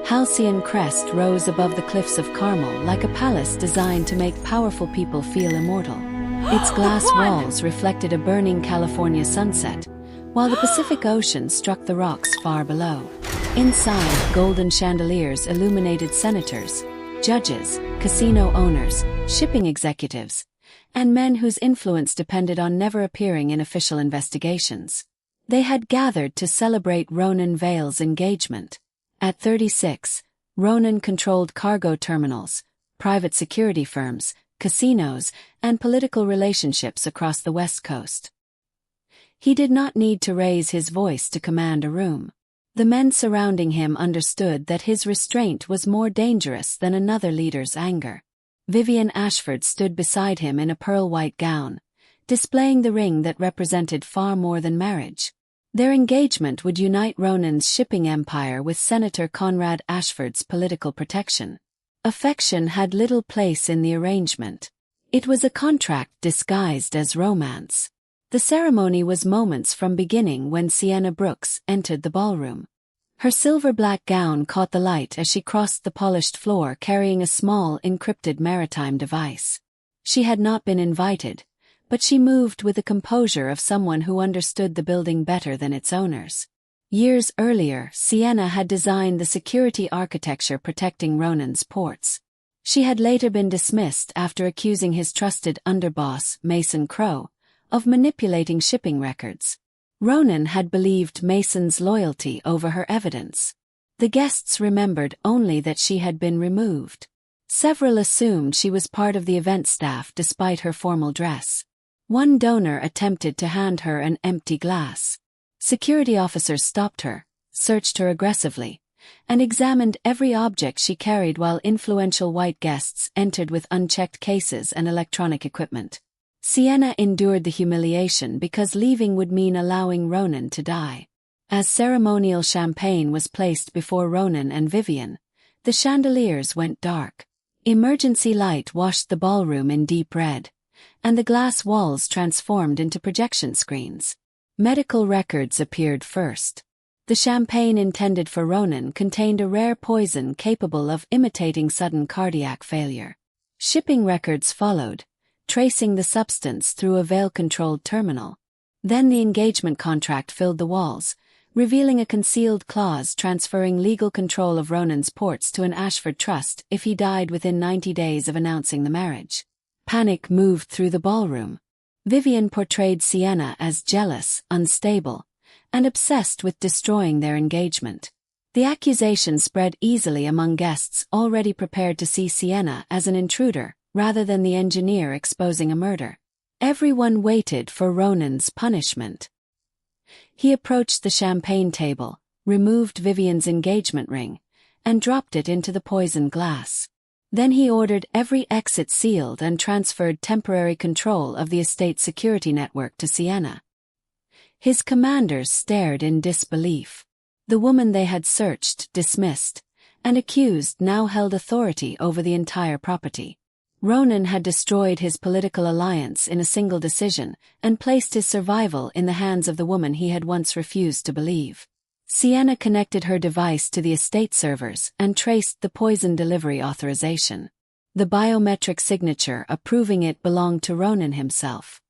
Halcyon Crest rose above the cliffs of Carmel like a palace designed to make powerful people feel immortal. Its glass walls reflected a burning California sunset, while the Pacific Ocean struck the rocks far below. Inside, golden chandeliers illuminated senators, judges, casino owners, shipping executives, and men whose influence depended on never appearing in official investigations. They had gathered to celebrate Ronan Vale's engagement. At 36, Ronan controlled cargo terminals, private security firms, casinos, and political relationships across the West Coast. He did not need to raise his voice to command a room. The men surrounding him understood that his restraint was more dangerous than another leader's anger. Vivian Ashford stood beside him in a pearl-white gown, displaying the ring that represented far more than marriage. Their engagement would unite Ronan's shipping empire with Senator Conrad Ashford's political protection. Affection had little place in the arrangement. It was a contract disguised as romance. The ceremony was moments from beginning when Sienna Brooks entered the ballroom. Her silver-black gown caught the light as she crossed the polished floor carrying a small encrypted maritime device. She had not been invited, but she moved with the composure of someone who understood the building better than its owners. Years earlier, Sienna had designed the security architecture protecting Ronan's ports. She had later been dismissed after accusing his trusted underboss, Mason Crowe, of manipulating shipping records. Ronan had believed Mason's loyalty over her evidence. The guests remembered only that she had been removed. Several assumed she was part of the event staff despite her formal dress. One donor attempted to hand her an empty glass. Security officers stopped her, searched her aggressively, and examined every object she carried while influential white guests entered with unchecked cases and electronic equipment. Sienna endured the humiliation because leaving would mean allowing Ronan to die. As ceremonial champagne was placed before Ronan and Vivian, the chandeliers went dark. Emergency light washed the ballroom in deep red, and the glass walls transformed into projection screens. Medical records appeared first. The champagne intended for Ronan contained a rare poison capable of imitating sudden cardiac failure. Shipping records followed, tracing the substance through a Vale-controlled terminal. Then the engagement contract filled the walls, revealing a concealed clause transferring legal control of Ronan's ports to an Ashford trust if he died within 90 days of announcing the marriage. Panic moved through the ballroom. Vivian portrayed Sienna as jealous, unstable, and obsessed with destroying their engagement. The accusation spread easily among guests already prepared to see Sienna as an intruder, rather than the engineer exposing a murder. Everyone waited for Ronan's punishment. He approached the champagne table, removed Vivian's engagement ring, and dropped it into the poisoned glass. Then he ordered every exit sealed and transferred temporary control of the estate security network to Sienna. His commanders stared in disbelief. The woman they had searched, dismissed, and accused now held authority over the entire property. Ronan had destroyed his political alliance in a single decision and placed his survival in the hands of the woman he had once refused to believe. Sienna connected her device to the estate servers and traced the poison delivery authorization. The biometric signature approving it belonged to Ronan himself.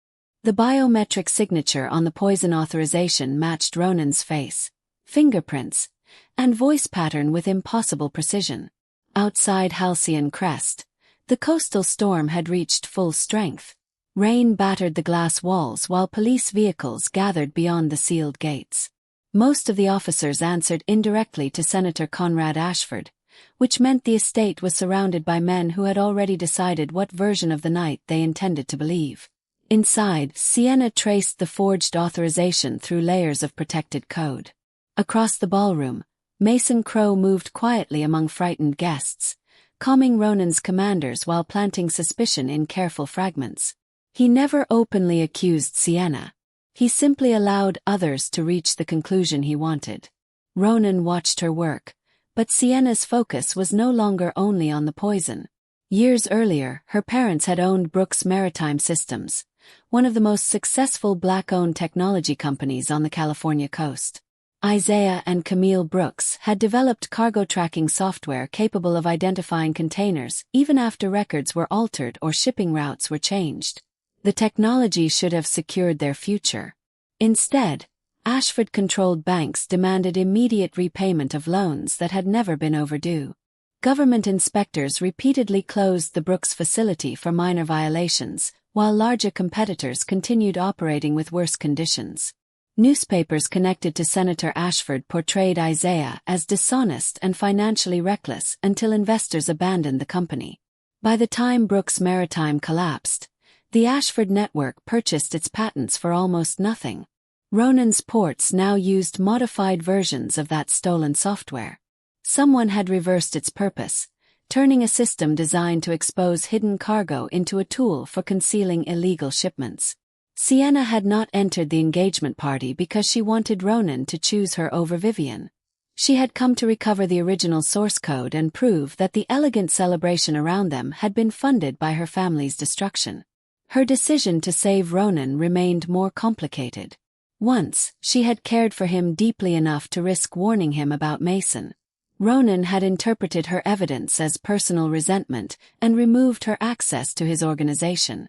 The biometric signature on the poison authorization matched Ronan's face, fingerprints, and voice pattern with impossible precision. Outside Halcyon Crest, the coastal storm had reached full strength. Rain battered the glass walls while police vehicles gathered beyond the sealed gates. Most of the officers answered indirectly to Senator Conrad Ashford, which meant the estate was surrounded by men who had already decided what version of the night they intended to believe. Inside, Sienna traced the forged authorization through layers of protected code. Across the ballroom, Mason Crowe moved quietly among frightened guests, calming Ronan's commanders while planting suspicion in careful fragments. He never openly accused Sienna. He simply allowed others to reach the conclusion he wanted. Ronan watched her work, but Sienna's focus was no longer only on the poison. Years earlier, her parents had owned Brooks Maritime Systems, one of the most successful black-owned technology companies on the California coast. Isaiah and Camille Brooks had developed cargo tracking software capable of identifying containers even after records were altered or shipping routes were changed. The technology should have secured their future. Instead, Ashford-controlled banks demanded immediate repayment of loans that had never been overdue. Government inspectors repeatedly closed the Brooks facility for minor violations, while larger competitors continued operating with worse conditions. Newspapers connected to Senator Ashford portrayed Isaiah as dishonest and financially reckless until investors abandoned the company. By the time Brooks Maritime collapsed, the Ashford network purchased its patents for almost nothing. Ronan's ports now used modified versions of that stolen software. Someone had reversed its purpose, turning a system designed to expose hidden cargo into a tool for concealing illegal shipments. Sienna had not entered the engagement party because she wanted Ronan to choose her over Vivian. She had come to recover the original source code and prove that the elegant celebration around them had been funded by her family's destruction. Her decision to save Ronan remained more complicated. Once, she had cared for him deeply enough to risk warning him about Mason. Ronan had interpreted her evidence as personal resentment and removed her access to his organization.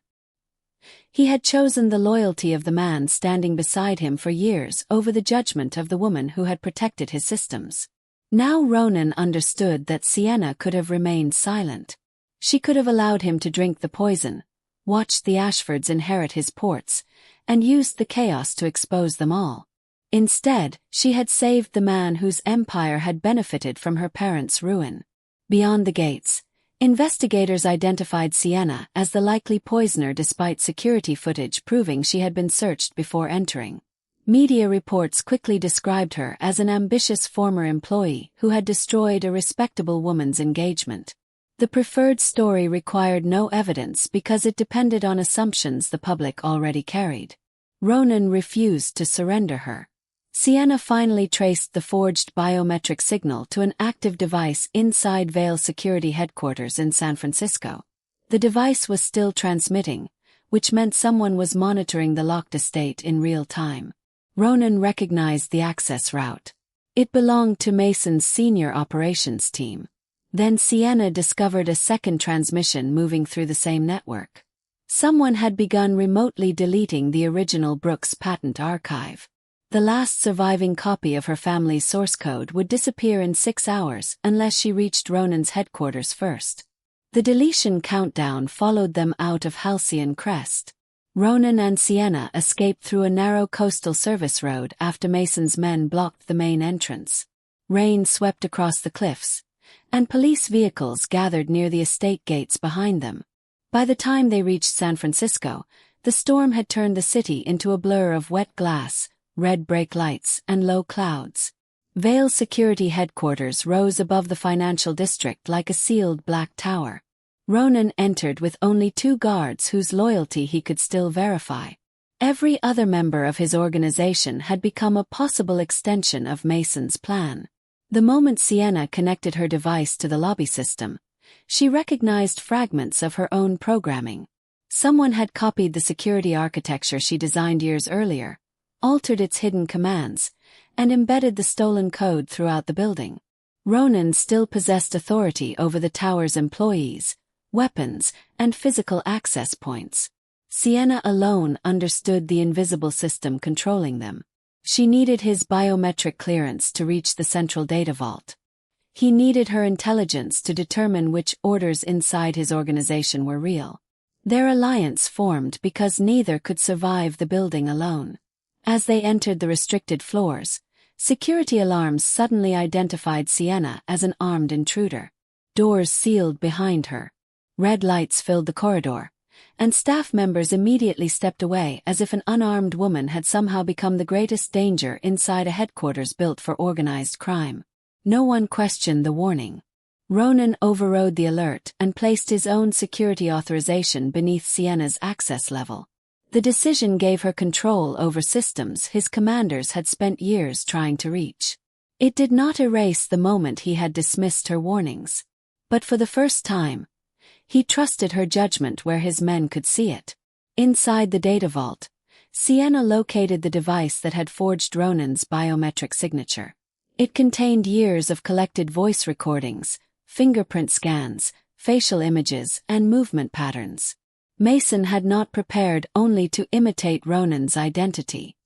He had chosen the loyalty of the man standing beside him for years over the judgment of the woman who had protected his systems. Now Ronan understood that Sienna could have remained silent. She could have allowed him to drink the poison, watched the Ashfords inherit his ports, and used the chaos to expose them all. Instead, she had saved the man whose empire had benefited from her parents' ruin. Beyond the gates, investigators identified Sienna as the likely poisoner despite security footage proving she had been searched before entering. Media reports quickly described her as an ambitious former employee who had destroyed a respectable woman's engagement. The preferred story required no evidence because it depended on assumptions the public already carried. Ronan refused to surrender her. Sienna finally traced the forged biometric signal to an active device inside Vale Security Headquarters in San Francisco. The device was still transmitting, which meant someone was monitoring the locked estate in real time. Ronan recognized the access route. It belonged to Mason's senior operations team. Then Sienna discovered a second transmission moving through the same network. Someone had begun remotely deleting the original Brooks patent archive. The last surviving copy of her family's source code would disappear in 6 hours unless she reached Ronan's headquarters first. The deletion countdown followed them out of Halcyon Crest. Ronan and Sienna escaped through a narrow coastal service road after Mason's men blocked the main entrance. Rain swept across the cliffs, and police vehicles gathered near the estate gates behind them. By the time they reached San Francisco, the storm had turned the city into a blur of wet glass, red brake lights, and low clouds. Vale Security Headquarters rose above the financial district like a sealed black tower. Ronan entered with only 2 guards whose loyalty he could still verify. Every other member of his organization had become a possible extension of Mason's plan. The moment Sienna connected her device to the lobby system, she recognized fragments of her own programming. Someone had copied the security architecture she designed years earlier, altered its hidden commands, and embedded the stolen code throughout the building. Ronan still possessed authority over the tower's employees, weapons, and physical access points. Sienna alone understood the invisible system controlling them. She needed his biometric clearance to reach the central data vault. He needed her intelligence to determine which orders inside his organization were real. Their alliance formed because neither could survive the building alone. As they entered the restricted floors, security alarms suddenly identified Sienna as an armed intruder. Doors sealed behind her. Red lights filled the corridor, and staff members immediately stepped away as if an unarmed woman had somehow become the greatest danger inside a headquarters built for organized crime. No one questioned the warning. Ronan overrode the alert and placed his own security authorization beneath Sienna's access level. The decision gave her control over systems his commanders had spent years trying to reach. It did not erase the moment he had dismissed her warnings. But for the first time, he trusted her judgment where his men could see it. Inside the data vault, Sienna located the device that had forged Ronan's biometric signature. It contained years of collected voice recordings, fingerprint scans, facial images, and movement patterns. Mason had not prepared only to imitate Ronan's identity.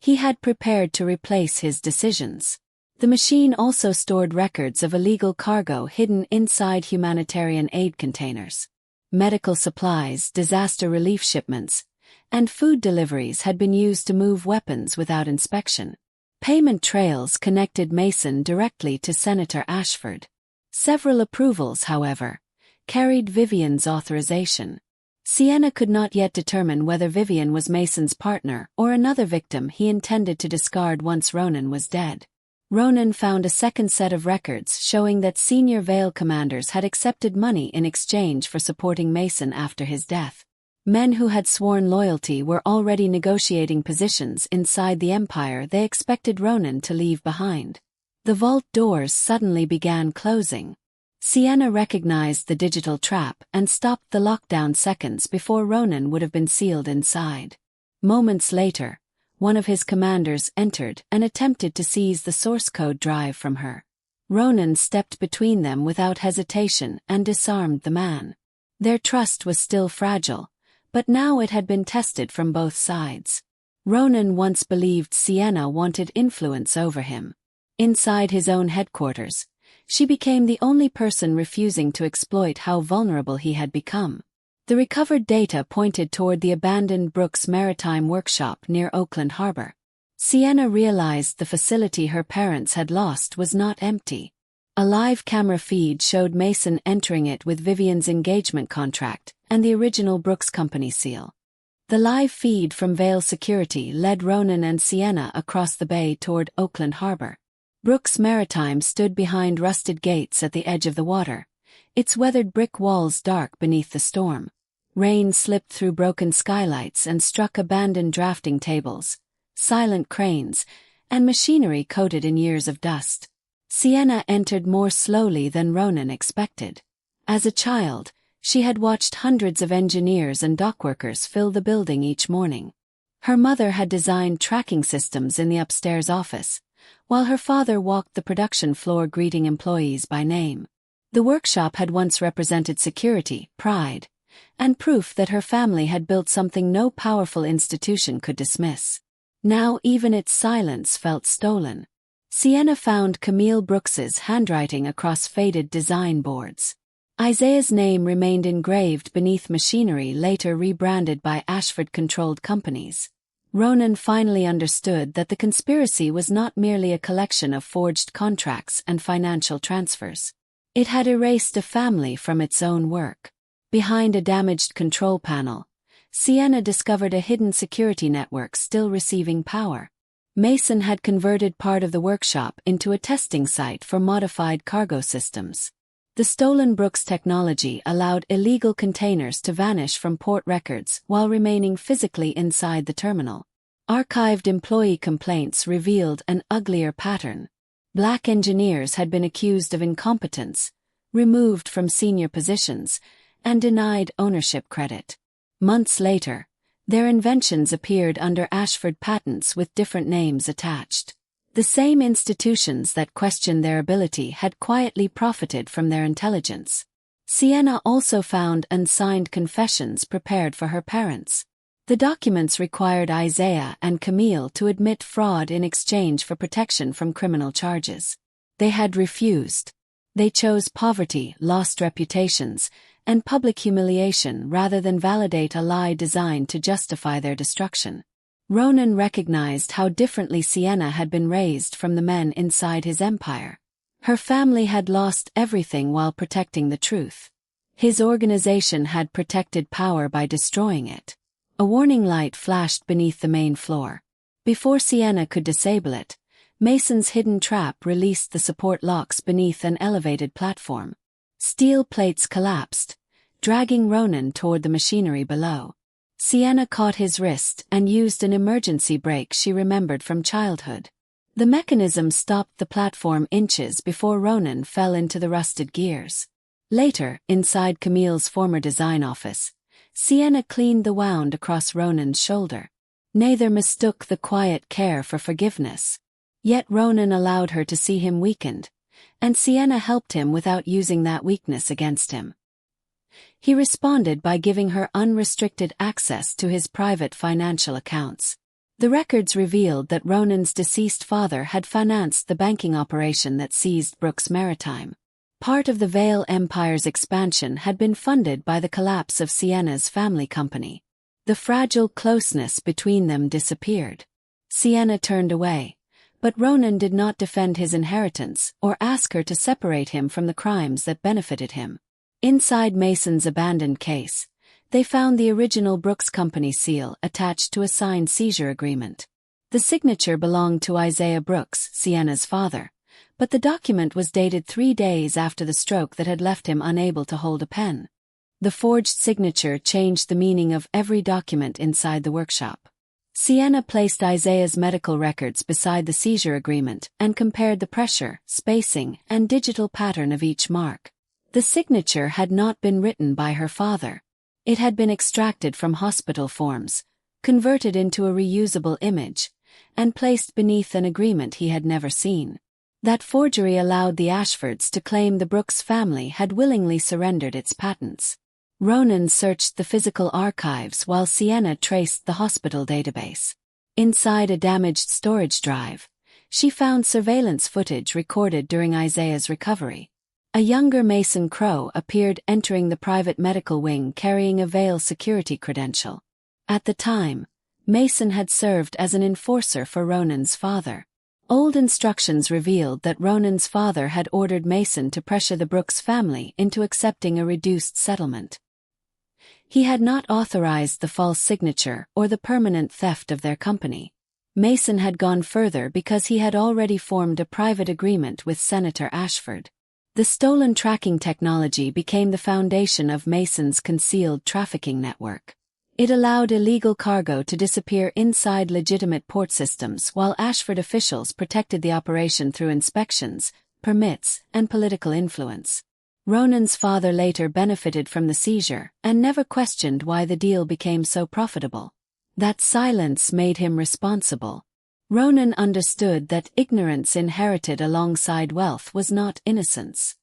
He had prepared to replace his decisions. The machine also stored records of illegal cargo hidden inside humanitarian aid containers. Medical supplies, disaster relief shipments, and food deliveries had been used to move weapons without inspection. Payment trails connected Mason directly to Senator Ashford. Several approvals, however, carried Vivian's authorization. Sienna could not yet determine whether Vivian was Mason's partner or another victim he intended to discard once Ronan was dead. Ronan found a second set of records showing that senior Vale commanders had accepted money in exchange for supporting Mason after his death. Men who had sworn loyalty were already negotiating positions inside the empire they expected Ronan to leave behind. The vault doors suddenly began closing. Sienna recognized the digital trap and stopped the lockdown seconds before Ronan would have been sealed inside. Moments later, one of his commanders entered and attempted to seize the source code drive from her. Ronan stepped between them without hesitation and disarmed the man. Their trust was still fragile, but now it had been tested from both sides. Ronan once believed Sienna wanted influence over him. Inside his own headquarters, she became the only person refusing to exploit how vulnerable he had become. The recovered data pointed toward the abandoned Brooks Maritime Workshop near Oakland Harbor. Sienna realized the facility her parents had lost was not empty. A live camera feed showed Mason entering it with Vivian's engagement contract and the original Brooks Company seal. The live feed from Vale Security led Ronan and Sienna across the bay toward Oakland Harbor. Brooks Maritime stood behind rusted gates at the edge of the water, its weathered brick walls dark beneath the storm. Rain slipped through broken skylights and struck abandoned drafting tables, silent cranes, and machinery coated in years of dust. Sienna entered more slowly than Ronan expected. As a child, she had watched hundreds of engineers and dockworkers fill the building each morning. Her mother had designed tracking systems in the upstairs office, while her father walked the production floor greeting employees by name. The workshop had once represented security, pride, and proof that her family had built something no powerful institution could dismiss. Now even its silence felt stolen. Sienna found Camille Brooks's handwriting across faded design boards. Isaiah's name remained engraved beneath machinery later rebranded by Ashford-controlled companies. Ronan finally understood that the conspiracy was not merely a collection of forged contracts and financial transfers. It had erased a family from its own work. Behind a damaged control panel, Sienna discovered a hidden security network still receiving power. Mason had converted part of the workshop into a testing site for modified cargo systems. The stolen Brooks technology allowed illegal containers to vanish from port records while remaining physically inside the terminal. Archived employee complaints revealed an uglier pattern. Black engineers had been accused of incompetence, removed from senior positions, and denied ownership credit. Months later, their inventions appeared under Ashford patents with different names attached. The same institutions that questioned their ability had quietly profited from their intelligence. Sienna also found unsigned confessions prepared for her parents. The documents required Isaiah and Camille to admit fraud in exchange for protection from criminal charges. They had refused. They chose poverty, lost reputations, and public humiliation rather than validate a lie designed to justify their destruction. Ronan recognized how differently Sienna had been raised from the men inside his empire. Her family had lost everything while protecting the truth. His organization had protected power by destroying it. A warning light flashed beneath the main floor. Before Sienna could disable it, Mason's hidden trap released the support locks beneath an elevated platform. Steel plates collapsed, dragging Ronan toward the machinery below. Sienna caught his wrist and used an emergency brake she remembered from childhood. The mechanism stopped the platform inches before Ronan fell into the rusted gears. Later, inside Camille's former design office, Sienna cleaned the wound across Ronan's shoulder. Neither mistook the quiet care for forgiveness. Yet Ronan allowed her to see him weakened, and Sienna helped him without using that weakness against him. He responded by giving her unrestricted access to his private financial accounts. The records revealed that Ronan's deceased father had financed the banking operation that seized Brooks Maritime. Part of the Vale Empire's expansion had been funded by the collapse of Sienna's family company. The fragile closeness between them disappeared. Sienna turned away, but Ronan did not defend his inheritance or ask her to separate him from the crimes that benefited him. Inside Mason's abandoned case, they found the original Brooks Company seal attached to a signed seizure agreement. The signature belonged to Isaiah Brooks, Sienna's father, but the document was dated 3 days after the stroke that had left him unable to hold a pen. The forged signature changed the meaning of every document inside the workshop. Sienna placed Isaiah's medical records beside the seizure agreement and compared the pressure, spacing, and digital pattern of each mark. The signature had not been written by her father. It had been extracted from hospital forms, converted into a reusable image, and placed beneath an agreement he had never seen. That forgery allowed the Ashfords to claim the Brooks family had willingly surrendered its patents. Ronan searched the physical archives while Sienna traced the hospital database. Inside a damaged storage drive, she found surveillance footage recorded during Isaiah's recovery. A younger Mason Crow appeared entering the private medical wing carrying a Vale security credential. At the time, Mason had served as an enforcer for Ronan's father. Old instructions revealed that Ronan's father had ordered Mason to pressure the Brooks family into accepting a reduced settlement. He had not authorized the false signature or the permanent theft of their company. Mason had gone further because he had already formed a private agreement with Senator Ashford. The stolen tracking technology became the foundation of Mason's concealed trafficking network. It allowed illegal cargo to disappear inside legitimate port systems while Ashford officials protected the operation through inspections, permits, and political influence. Ronan's father later benefited from the seizure and never questioned why the deal became so profitable. That silence made him responsible. Ronan understood that ignorance inherited alongside wealth was not innocence.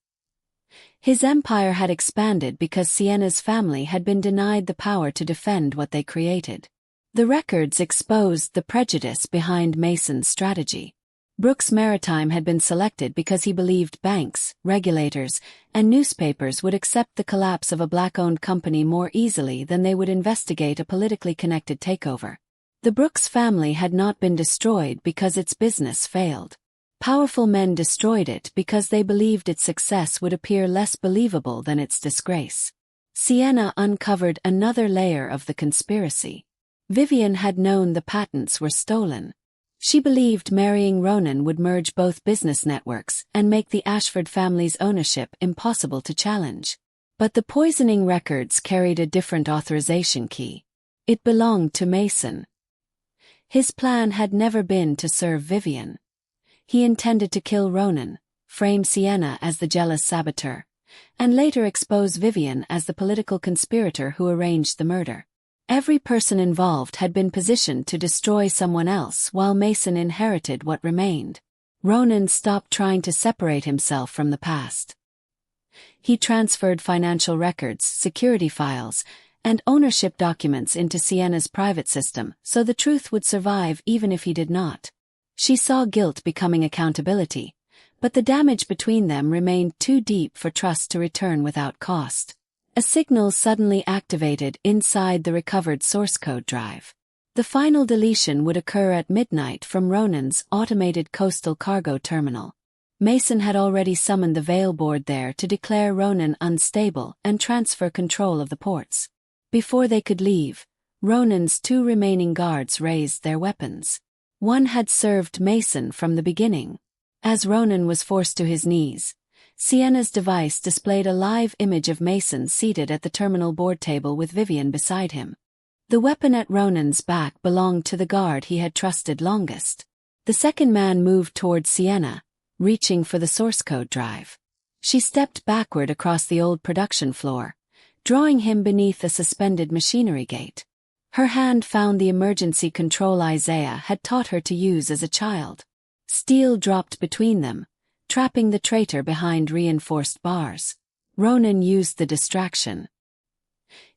His empire had expanded because Sienna's family had been denied the power to defend what they created. The records exposed the prejudice behind Mason's strategy. Brooks Maritime had been selected because he believed banks, regulators, and newspapers would accept the collapse of a black-owned company more easily than they would investigate a politically connected takeover. The Brooks family had not been destroyed because its business failed. Powerful men destroyed it because they believed its success would appear less believable than its disgrace. Sienna uncovered another layer of the conspiracy. Vivian had known the patents were stolen. She believed marrying Ronan would merge both business networks and make the Ashford family's ownership impossible to challenge. But the poisoning records carried a different authorization key. It belonged to Mason. His plan had never been to serve Vivian. He intended to kill Ronan, frame Sienna as the jealous saboteur, and later expose Vivian as the political conspirator who arranged the murder. Every person involved had been positioned to destroy someone else while Mason inherited what remained. Ronan stopped trying to separate himself from the past. He transferred financial records, security files, and ownership documents into Sienna's private system so the truth would survive even if he did not. She saw guilt becoming accountability, but the damage between them remained too deep for trust to return without cost. A signal suddenly activated inside the recovered source code drive. The final deletion would occur at midnight from Ronan's automated coastal cargo terminal. Mason had already summoned the Vale board there to declare Ronan unstable and transfer control of the ports. Before they could leave, Ronan's 2 remaining guards raised their weapons. One had served Mason from the beginning. As Ronan was forced to his knees, Sienna's device displayed a live image of Mason seated at the terminal board table with Vivian beside him. The weapon at Ronan's back belonged to the guard he had trusted longest. The second man moved toward Sienna, reaching for the source code drive. She stepped backward across the old production floor, drawing him beneath a suspended machinery gate. Her hand found the emergency control Isaiah had taught her to use as a child. Steel dropped between them, trapping the traitor behind reinforced bars. Ronan used the distraction.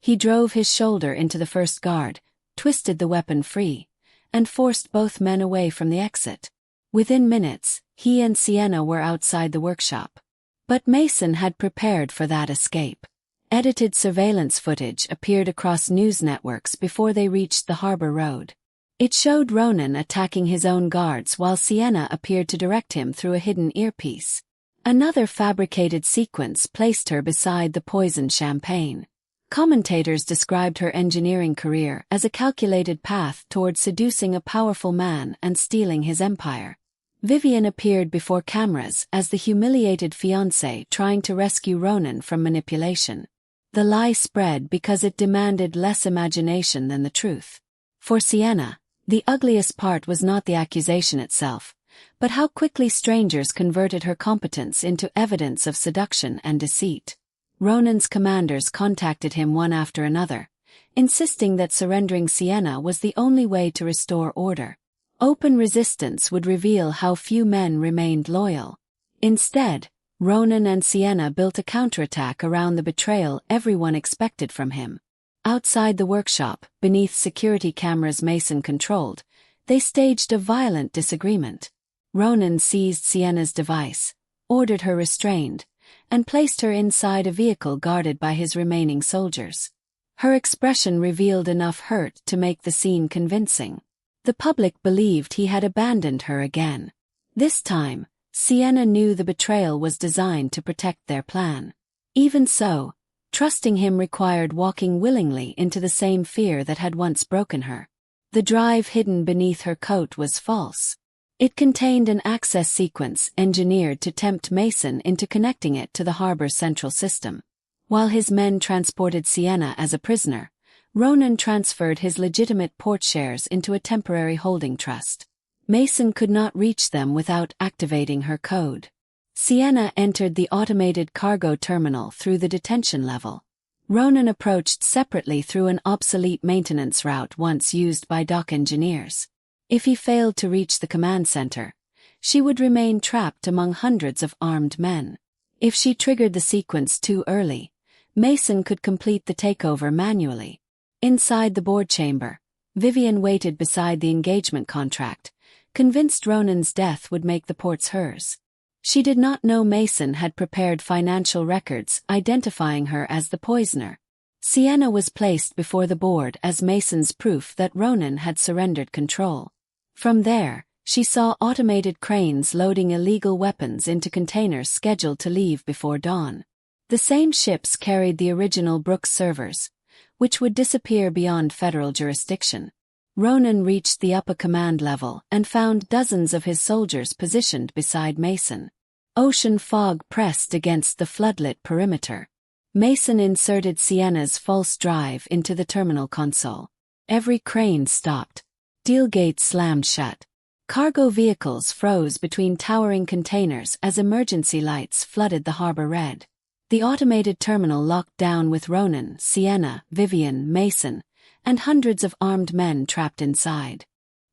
He drove his shoulder into the first guard, twisted the weapon free, and forced both men away from the exit. Within minutes, he and Sienna were outside the workshop. But Mason had prepared for that escape. Edited surveillance footage appeared across news networks before they reached the harbor road. It showed Ronan attacking his own guards while Sienna appeared to direct him through a hidden earpiece. Another fabricated sequence placed her beside the poisoned champagne. Commentators described her engineering career as a calculated path toward seducing a powerful man and stealing his empire. Vivian appeared before cameras as the humiliated fiancé trying to rescue Ronan from manipulation. The lie spread because it demanded less imagination than the truth. For Sienna, the ugliest part was not the accusation itself, but how quickly strangers converted her competence into evidence of seduction and deceit. Ronan's commanders contacted him one after another, insisting that surrendering Sienna was the only way to restore order. Open resistance would reveal how few men remained loyal. Instead, Ronan and Sienna built a counterattack around the betrayal everyone expected from him. Outside the workshop, beneath security cameras Mason controlled, they staged a violent disagreement. Ronan seized Sienna's device, ordered her restrained, and placed her inside a vehicle guarded by his remaining soldiers. Her expression revealed enough hurt to make the scene convincing. The public believed he had abandoned her again. This time, Sienna knew the betrayal was designed to protect their plan. Even so, trusting him required walking willingly into the same fear that had once broken her. The drive hidden beneath her coat was false. It contained an access sequence engineered to tempt Mason into connecting it to the harbor's central system. While his men transported Sienna as a prisoner, Ronan transferred his legitimate port shares into a temporary holding trust. Mason could not reach them without activating her code. Sienna entered the automated cargo terminal through the detention level. Ronan approached separately through an obsolete maintenance route once used by dock engineers. If he failed to reach the command center, she would remain trapped among hundreds of armed men. If she triggered the sequence too early, Mason could complete the takeover manually. Inside the board chamber, Vivian waited beside the engagement contract, convinced Ronan's death would make the ports hers. She did not know Mason had prepared financial records identifying her as the poisoner. Sienna was placed before the board as Mason's proof that Ronan had surrendered control. From there, she saw automated cranes loading illegal weapons into containers scheduled to leave before dawn. The same ships carried the original Brooks servers, which would disappear beyond federal jurisdiction. Ronan reached the upper command level and found dozens of his soldiers positioned beside Mason. Ocean fog pressed against the floodlit perimeter. Mason inserted Sienna's false drive into the terminal console. Every crane stopped. Steel gates slammed shut. Cargo vehicles froze between towering containers as emergency lights flooded the harbor red. The automated terminal locked down with Ronan, Sienna, Vivian, Mason, and hundreds of armed men trapped inside.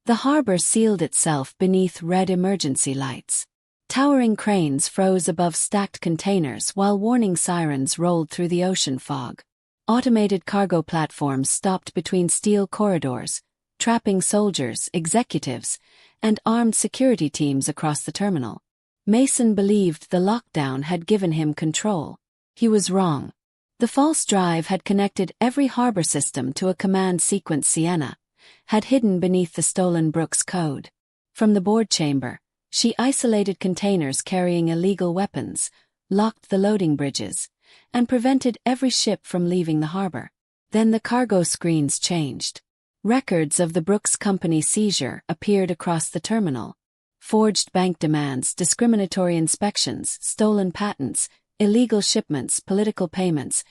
The harbor sealed itself beneath red emergency lights. Towering cranes froze above stacked containers while warning sirens rolled through the ocean fog. Automated cargo platforms stopped between steel corridors, trapping soldiers, executives, and armed security teams across the terminal. Mason believed the lockdown had given him control. He was wrong. The false drive had connected every harbor system to a command sequence Sienna had hidden beneath the stolen Brooks code. From the board chamber, she isolated containers carrying illegal weapons, locked the loading bridges, and prevented every ship from leaving the harbor. Then the cargo screens changed. Records of the Brooks Company seizure appeared across the terminal. Forged bank demands, discriminatory inspections, stolen patents, illegal shipments, political payments,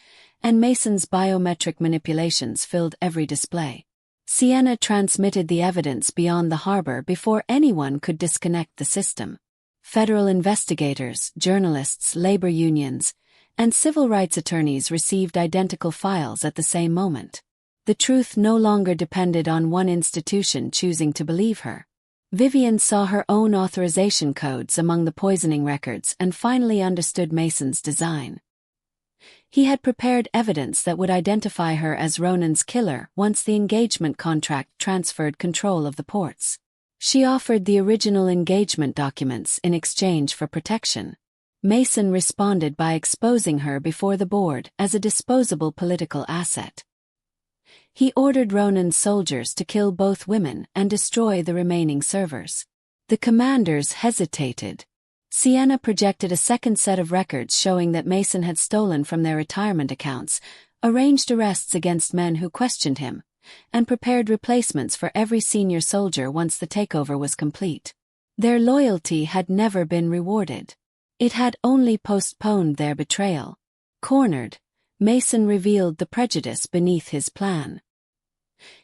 and Mason's biometric manipulations filled every display. Sienna transmitted the evidence beyond the harbor before anyone could disconnect the system. Federal investigators, journalists, labor unions, and civil rights attorneys received identical files at the same moment. The truth no longer depended on one institution choosing to believe her. Vivian saw her own authorization codes among the poisoning records and finally understood Mason's design. He had prepared evidence that would identify her as Ronan's killer once the engagement contract transferred control of the ports. She offered the original engagement documents in exchange for protection. Mason responded by exposing her before the board as a disposable political asset. He ordered Ronan's soldiers to kill both women and destroy the remaining servers. The commanders hesitated. Sienna projected a second set of records showing that Mason had stolen from their retirement accounts, arranged arrests against men who questioned him, and prepared replacements for every senior soldier once the takeover was complete. Their loyalty had never been rewarded. It had only postponed their betrayal. Cornered, Mason revealed the prejudice beneath his plan.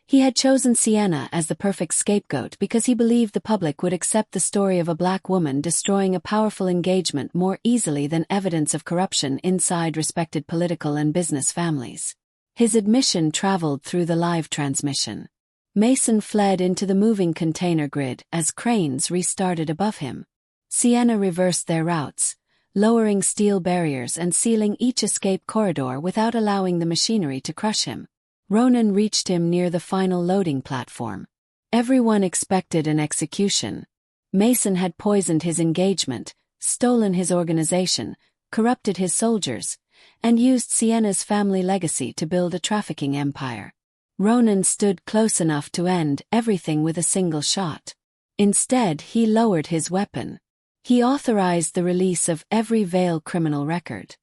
He had chosen Sienna as the perfect scapegoat because he believed the public would accept the story of a black woman destroying a powerful engagement more easily than evidence of corruption inside respected political and business families. His admission traveled through the live transmission. Mason fled into the moving container grid as cranes restarted above him. Sienna reversed their routes, lowering steel barriers and sealing each escape corridor without allowing the machinery to crush him. Ronan reached him near the final loading platform. Everyone expected an execution. Mason had poisoned his engagement, stolen his organization, corrupted his soldiers, and used Sienna's family legacy to build a trafficking empire. Ronan stood close enough to end everything with a single shot. Instead, he lowered his weapon. He authorized the release of every Vale criminal record.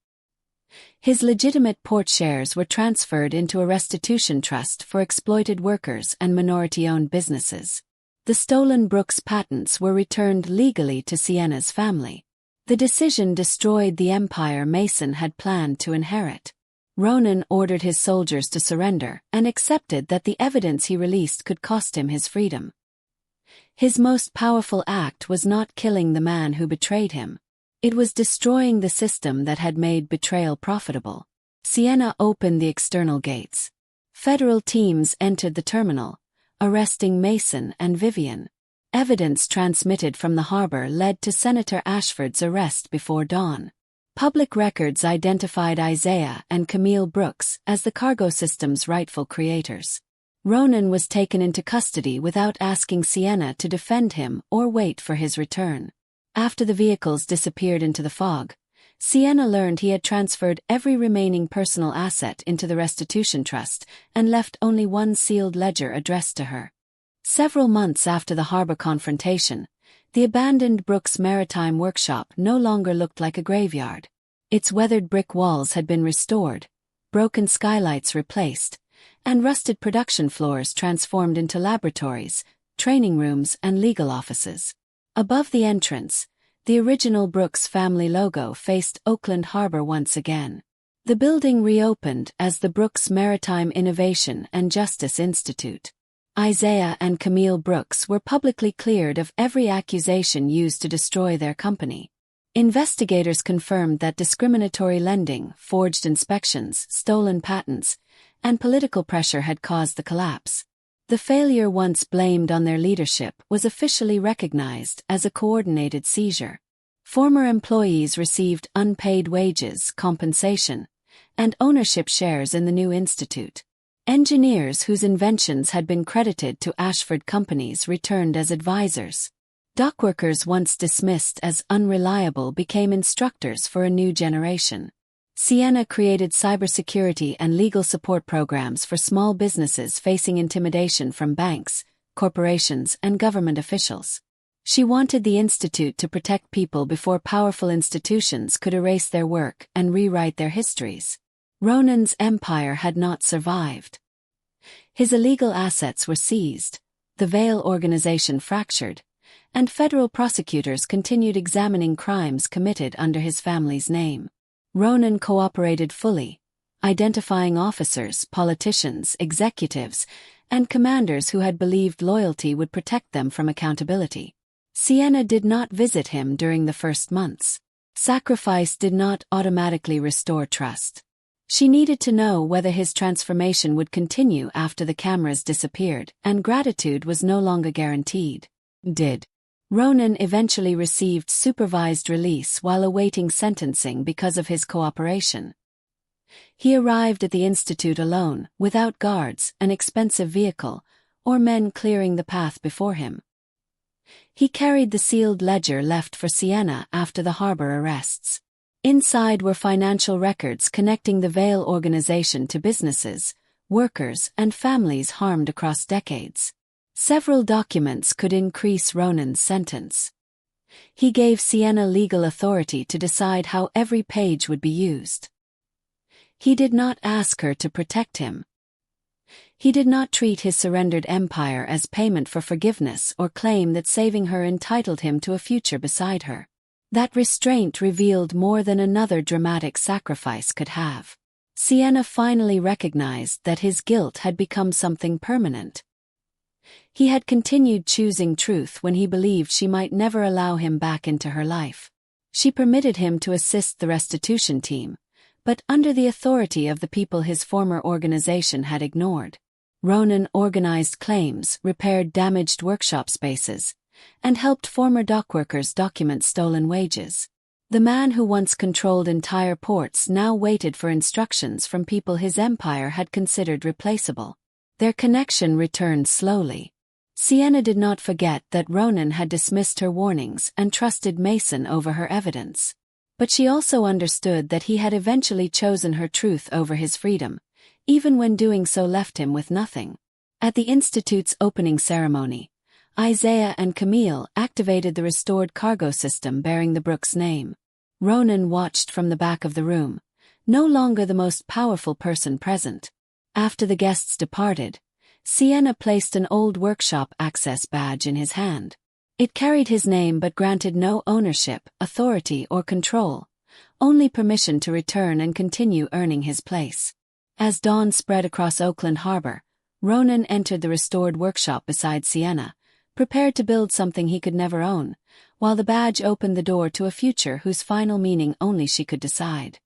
His legitimate port shares were transferred into a restitution trust for exploited workers and minority-owned businesses. The stolen Brooks patents were returned legally to Sienna's family. The decision destroyed the empire Mason had planned to inherit. Ronan ordered his soldiers to surrender and accepted that the evidence he released could cost him his freedom. His most powerful act was not killing the man who betrayed him. It was destroying the system that had made betrayal profitable. Sienna opened the external gates. Federal teams entered the terminal, arresting Mason and Vivian. Evidence transmitted from the harbor led to Senator Ashford's arrest before dawn. Public records identified Isaiah and Camille Brooks as the cargo system's rightful creators. Ronan was taken into custody without asking Sienna to defend him or wait for his return. After the vehicles disappeared into the fog, Sienna learned he had transferred every remaining personal asset into the restitution trust and left only one sealed ledger addressed to her. Several months after the harbor confrontation, the abandoned Brooks Maritime Workshop no longer looked like a graveyard. Its weathered brick walls had been restored, broken skylights replaced, and rusted production floors transformed into laboratories, training rooms, and legal offices. Above the entrance, the original Brooks family logo faced Oakland Harbor once again. The building reopened as the Brooks Maritime Innovation and Justice Institute. Isaiah and Camille Brooks were publicly cleared of every accusation used to destroy their company. Investigators confirmed that discriminatory lending, forged inspections, stolen patents, and political pressure had caused the collapse. The failure once blamed on their leadership was officially recognized as a coordinated seizure. Former employees received unpaid wages, compensation, and ownership shares in the new institute. Engineers whose inventions had been credited to Ashford companies returned as advisors. Dockworkers once dismissed as unreliable became instructors for a new generation. Sienna created cybersecurity and legal support programs for small businesses facing intimidation from banks, corporations, and government officials. She wanted the institute to protect people before powerful institutions could erase their work and rewrite their histories. Ronan's empire had not survived. His illegal assets were seized, the Vale organization fractured, and federal prosecutors continued examining crimes committed under his family's name. Ronan cooperated fully, identifying officers, politicians, executives, and commanders who had believed loyalty would protect them from accountability. Sienna did not visit him during the first months. Sacrifice did not automatically restore trust. She needed to know whether his transformation would continue after the cameras disappeared, and gratitude was no longer guaranteed. Ronan eventually received supervised release while awaiting sentencing because of his cooperation. He arrived at the institute alone, without guards, an expensive vehicle, or men clearing the path before him. He carried the sealed ledger left for Sienna after the harbor arrests. Inside were financial records connecting the Vale organization to businesses, workers, and families harmed across decades. Several documents could increase Ronan's sentence. He gave Sienna legal authority to decide how every page would be used. He did not ask her to protect him. He did not treat his surrendered empire as payment for forgiveness or claim that saving her entitled him to a future beside her. That restraint revealed more than another dramatic sacrifice could have. Sienna finally recognized that his guilt had become something permanent. He had continued choosing truth when he believed she might never allow him back into her life. She permitted him to assist the restitution team, but under the authority of the people his former organization had ignored. Ronan organized claims, repaired damaged workshop spaces, and helped former dockworkers document stolen wages. The man who once controlled entire ports now waited for instructions from people his empire had considered replaceable. Their connection returned slowly. Sienna did not forget that Ronan had dismissed her warnings and trusted Mason over her evidence. But she also understood that he had eventually chosen her truth over his freedom, even when doing so left him with nothing. At the Institute's opening ceremony, Isaiah and Camille activated the restored cargo system bearing the Brooks name. Ronan watched from the back of the room, no longer the most powerful person present. After the guests departed, Sienna placed an old workshop access badge in his hand. It carried his name but granted no ownership, authority, or control, only permission to return and continue earning his place. As dawn spread across Oakland Harbor, Ronan entered the restored workshop beside Sienna, prepared to build something he could never own, while the badge opened the door to a future whose final meaning only she could decide.